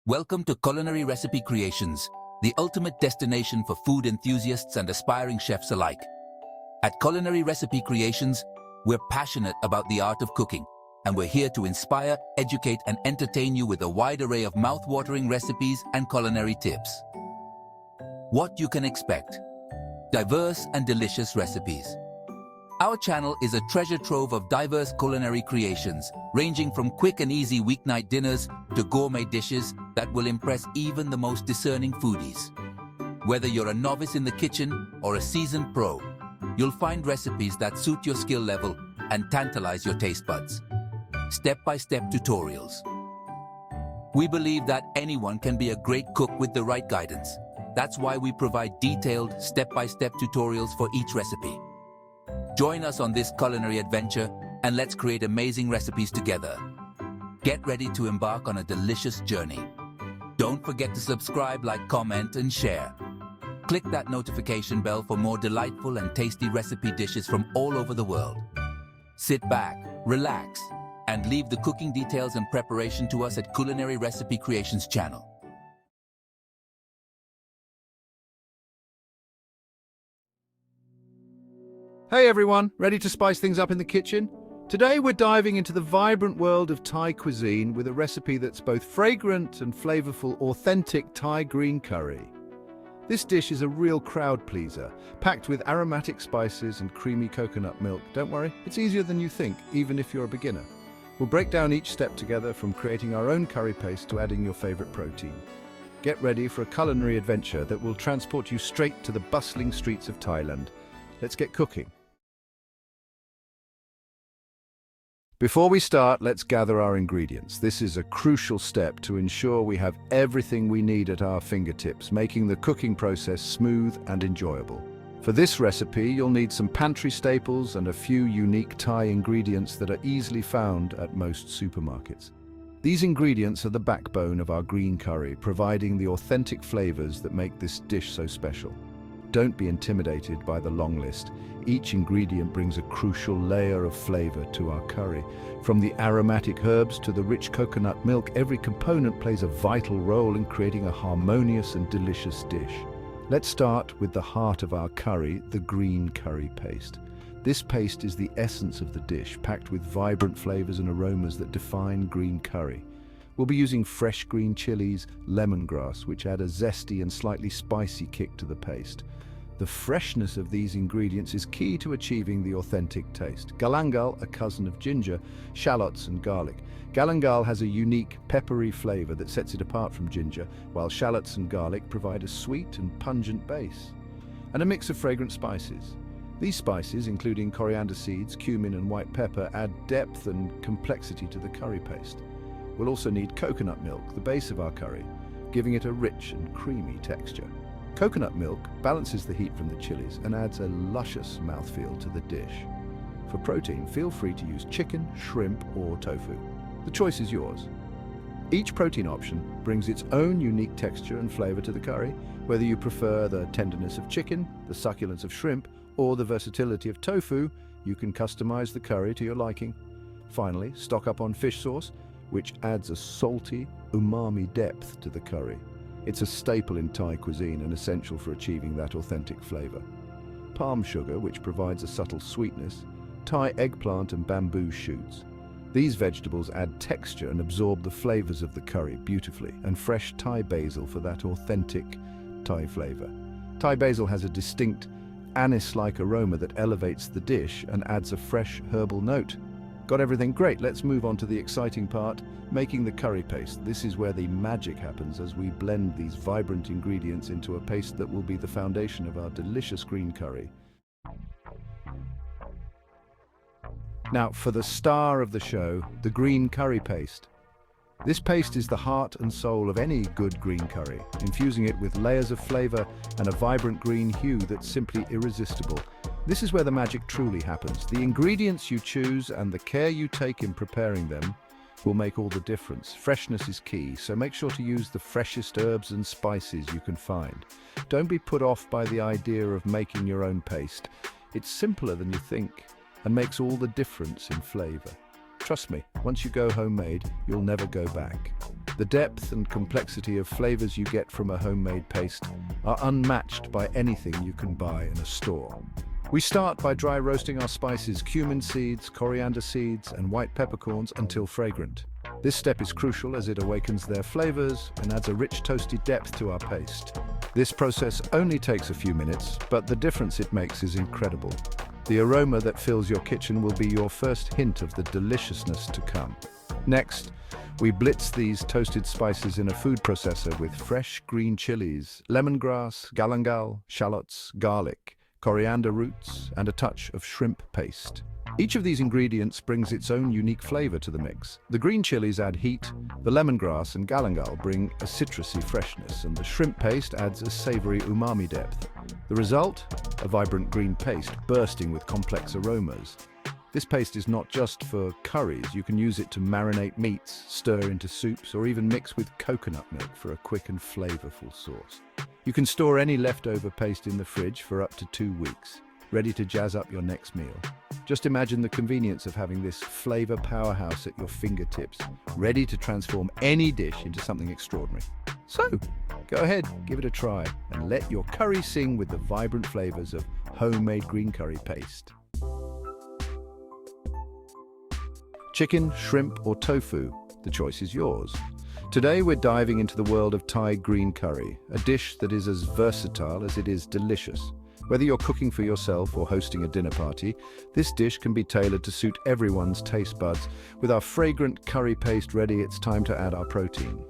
Welcome to Culinary Recipe Creations, the ultimate destination for food enthusiasts and aspiring chefs alike. At Culinary Recipe Creations, we're passionate about the art of cooking, and we're here to inspire, educate, and entertain you with a wide array of mouth-watering recipes and culinary tips. What you can expect: diverse and delicious recipes. Our channel is a treasure trove of diverse culinary creations, ranging from quick and easy weeknight dinners to gourmet dishes that will impress even the most discerning foodies. Whether you're a novice in the kitchen or a seasoned pro, you'll find recipes that suit your skill level and tantalize your taste buds. Step-by-step tutorials. We believe that anyone can be a great cook with the right guidance. That's why we provide detailed, step-by-step tutorials for each recipe. Join us on this culinary adventure and let's create amazing recipes together. Get ready to embark on a delicious journey. Don't forget to subscribe, like, comment, and share. Click that notification bell for more delightful and tasty recipe dishes from all over the world. Sit back, relax, and leave the cooking details and preparation to us at Culinary Recipe Creations channel. Hey everyone, ready to spice things up in the kitchen? Today we're diving into the vibrant world of Thai cuisine with a recipe that's both fragrant and flavorful, authentic Thai green curry. This dish is a real crowd pleaser, packed with aromatic spices and creamy coconut milk. Don't worry, it's easier than you think, even if you're a beginner. We'll break down each step together, from creating our own curry paste to adding your favorite protein. Get ready for a culinary adventure that will transport you straight to the bustling streets of Thailand. Let's get cooking. Before we start, let's gather our ingredients. This is a crucial step to ensure we have everything we need at our fingertips, making the cooking process smooth and enjoyable. For this recipe, you'll need some pantry staples and a few unique Thai ingredients that are easily found at most supermarkets. These ingredients are the backbone of our green curry, providing the authentic flavors that make this dish so special. Don't be intimidated by the long list. Each ingredient brings a crucial layer of flavor to our curry. From the aromatic herbs to the rich coconut milk, every component plays a vital role in creating a harmonious and delicious dish. Let's start with the heart of our curry, the green curry paste. This paste is the essence of the dish, packed with vibrant flavors and aromas that define green curry. We'll be using fresh green chilies, lemongrass, which add a zesty and slightly spicy kick to the paste. The freshness of these ingredients is key to achieving the authentic taste. Galangal, a cousin of ginger, shallots and garlic. Galangal has a unique, peppery flavor that sets it apart from ginger, while shallots and garlic provide a sweet and pungent base. And a mix of fragrant spices. These spices, including coriander seeds, cumin and white pepper, add depth and complexity to the curry paste. We'll also need coconut milk, the base of our curry, giving it a rich and creamy texture. Coconut milk balances the heat from the chilies and adds a luscious mouthfeel to the dish. For protein, feel free to use chicken, shrimp, or tofu. The choice is yours. Each protein option brings its own unique texture and flavor to the curry, whether you prefer the tenderness of chicken, the succulence of shrimp, or the versatility of tofu. You can customize the curry to your liking. Finally, stock up on fish sauce, which adds a salty, umami depth to the curry. It's a staple in Thai cuisine and essential for achieving that authentic flavor. Palm sugar, which provides a subtle sweetness, Thai eggplant and bamboo shoots. These vegetables add texture and absorb the flavors of the curry beautifully, and fresh Thai basil for that authentic Thai flavor. Thai basil has a distinct anise-like aroma that elevates the dish and adds a fresh herbal note. Got everything? Great, let's move on to the exciting part, making the curry paste. This is where the magic happens as we blend these vibrant ingredients into a paste that will be the foundation of our delicious green curry. Now, for the star of the show, the green curry paste. This paste is the heart and soul of any good green curry, infusing it with layers of flavor and a vibrant green hue that's simply irresistible. This is where the magic truly happens. The ingredients you choose and the care you take in preparing them will make all the difference. Freshness is key, so make sure to use the freshest herbs and spices you can find. Don't be put off by the idea of making your own paste. It's simpler than you think and makes all the difference in flavor. Trust me, once you go homemade, you'll never go back. The depth and complexity of flavors you get from a homemade paste are unmatched by anything you can buy in a store. We start by dry roasting our spices, cumin seeds, coriander seeds, and white peppercorns until fragrant. This step is crucial as it awakens their flavors and adds a rich toasty depth to our paste. This process only takes a few minutes, but the difference it makes is incredible. The aroma that fills your kitchen will be your first hint of the deliciousness to come. Next, we blitz these toasted spices in a food processor with fresh green chilies, lemongrass, galangal, shallots, garlic, coriander roots, and a touch of shrimp paste. Each of these ingredients brings its own unique flavor to the mix. The green chilies add heat, the lemongrass and galangal bring a citrusy freshness, and the shrimp paste adds a savory umami depth. The result? A vibrant green paste bursting with complex aromas. This paste is not just for curries. You can use it to marinate meats, stir into soups, or even mix with coconut milk for a quick and flavorful sauce. You can store any leftover paste in the fridge for up to 2 weeks, ready to jazz up your next meal. Just imagine the convenience of having this flavor powerhouse at your fingertips, ready to transform any dish into something extraordinary. So, go ahead, give it a try, and let your curry sing with the vibrant flavors of homemade green curry paste. Chicken, shrimp, or tofu, the choice is yours. Today we're diving into the world of Thai green curry, a dish that is as versatile as it is delicious. Whether you're cooking for yourself or hosting a dinner party, this dish can be tailored to suit everyone's taste buds. With our fragrant curry paste ready, it's time to add our protein.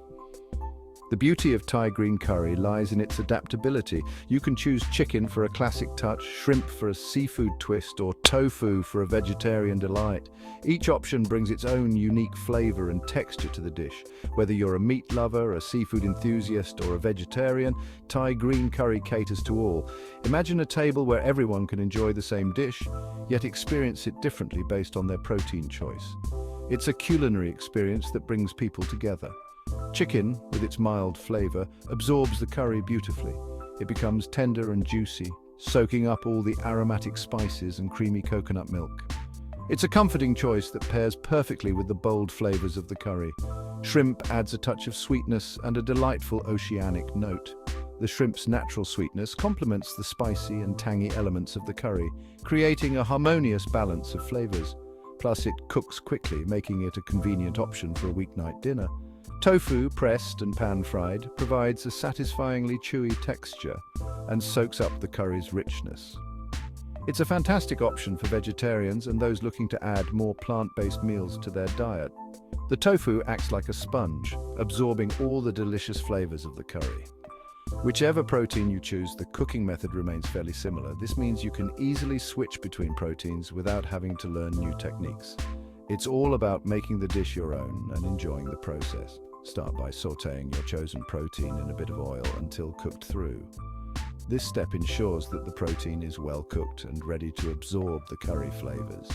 The beauty of Thai green curry lies in its adaptability. You can choose chicken for a classic touch, shrimp for a seafood twist, or tofu for a vegetarian delight. Each option brings its own unique flavor and texture to the dish. Whether you're a meat lover, a seafood enthusiast, or a vegetarian, Thai green curry caters to all. Imagine a table where everyone can enjoy the same dish, yet experience it differently based on their protein choice. It's a culinary experience that brings people together. Chicken, with its mild flavor, absorbs the curry beautifully. It becomes tender and juicy, soaking up all the aromatic spices and creamy coconut milk. It's a comforting choice that pairs perfectly with the bold flavors of the curry. Shrimp adds a touch of sweetness and a delightful oceanic note. The shrimp's natural sweetness complements the spicy and tangy elements of the curry, creating a harmonious balance of flavors. Plus, it cooks quickly, making it a convenient option for a weeknight dinner. Tofu, pressed and pan-fried, provides a satisfyingly chewy texture and soaks up the curry's richness. It's a fantastic option for vegetarians and those looking to add more plant-based meals to their diet. The tofu acts like a sponge, absorbing all the delicious flavors of the curry. Whichever protein you choose, the cooking method remains fairly similar. This means you can easily switch between proteins without having to learn new techniques. It's all about making the dish your own and enjoying the process. Start by sautéing your chosen protein in a bit of oil until cooked through. This step ensures that the protein is well cooked and ready to absorb the curry flavors.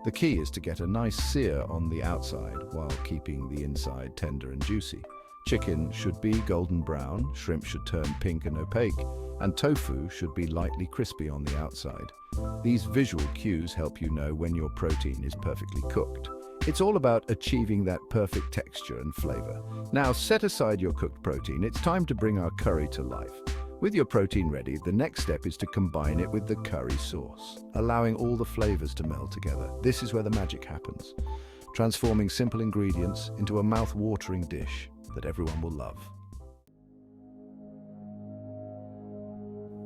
The key is to get a nice sear on the outside while keeping the inside tender and juicy. Chicken should be golden brown, shrimp should turn pink and opaque, and tofu should be lightly crispy on the outside. These visual cues help you know when your protein is perfectly cooked. It's all about achieving that perfect texture and flavor. Now set aside your cooked protein. It's time to bring our curry to life. With your protein ready, the next step is to combine it with the curry sauce, allowing all the flavors to meld together. This is where the magic happens, transforming simple ingredients into a mouth-watering dish that everyone will love.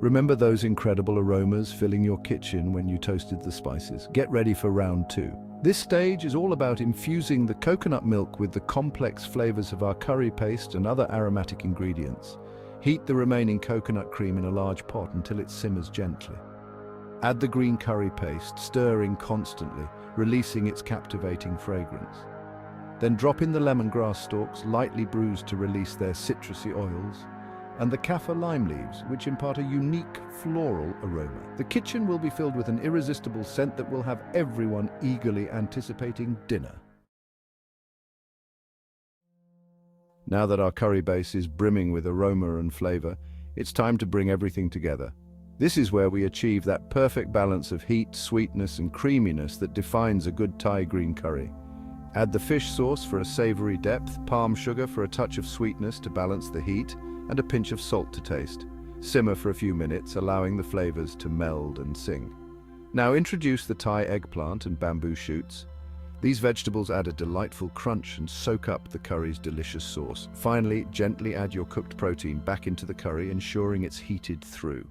Remember those incredible aromas filling your kitchen when you toasted the spices? Get ready for round 2. This stage is all about infusing the coconut milk with the complex flavors of our curry paste and other aromatic ingredients. Heat the remaining coconut cream in a large pot until it simmers gently. Add the green curry paste, stirring constantly, releasing its captivating fragrance. Then drop in the lemongrass stalks, lightly bruised to release their citrusy oils, and the kaffir lime leaves, which impart a unique floral aroma. The kitchen will be filled with an irresistible scent that will have everyone eagerly anticipating dinner. Now that our curry base is brimming with aroma and flavor, it's time to bring everything together. This is where we achieve that perfect balance of heat, sweetness, and creaminess that defines a good Thai green curry. Add the fish sauce for a savory depth, palm sugar for a touch of sweetness to balance the heat, and a pinch of salt to taste. Simmer for a few minutes, allowing the flavors to meld and sing. Now introduce the Thai eggplant and bamboo shoots. These vegetables add a delightful crunch and soak up the curry's delicious sauce. Finally, gently add your cooked protein back into the curry, ensuring it's heated through.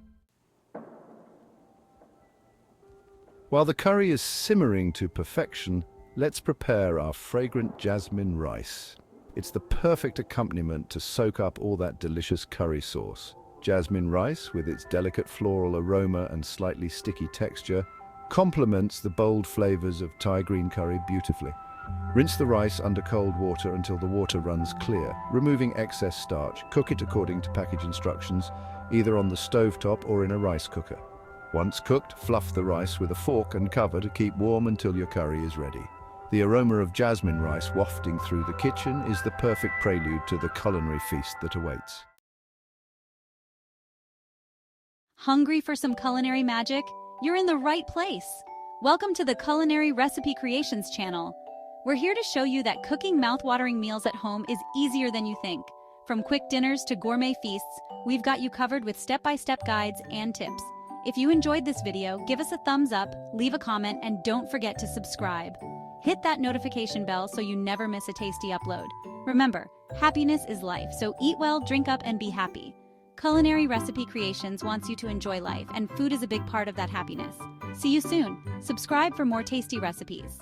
While the curry is simmering to perfection, let's prepare our fragrant jasmine rice. It's the perfect accompaniment to soak up all that delicious curry sauce. Jasmine rice, with its delicate floral aroma and slightly sticky texture, complements the bold flavors of Thai green curry beautifully. Rinse the rice under cold water until the water runs clear, removing excess starch. Cook it according to package instructions, either on the stovetop or in a rice cooker. Once cooked, fluff the rice with a fork and cover to keep warm until your curry is ready. The aroma of jasmine rice wafting through the kitchen is the perfect prelude to the culinary feast that awaits. Hungry for some culinary magic? You're in the right place. Welcome to the Culinary Recipe Creations channel. We're here to show you that cooking mouth-watering meals at home is easier than you think. From quick dinners to gourmet feasts, we've got you covered with step-by-step guides and tips. If you enjoyed this video, give us a thumbs up, leave a comment, and don't forget to subscribe. Hit that notification bell so you never miss a tasty upload. Remember, happiness is life, so eat well, drink up, and be happy. Culinary Recipe Creations wants you to enjoy life, and food is a big part of that happiness. See you soon. Subscribe for more tasty recipes.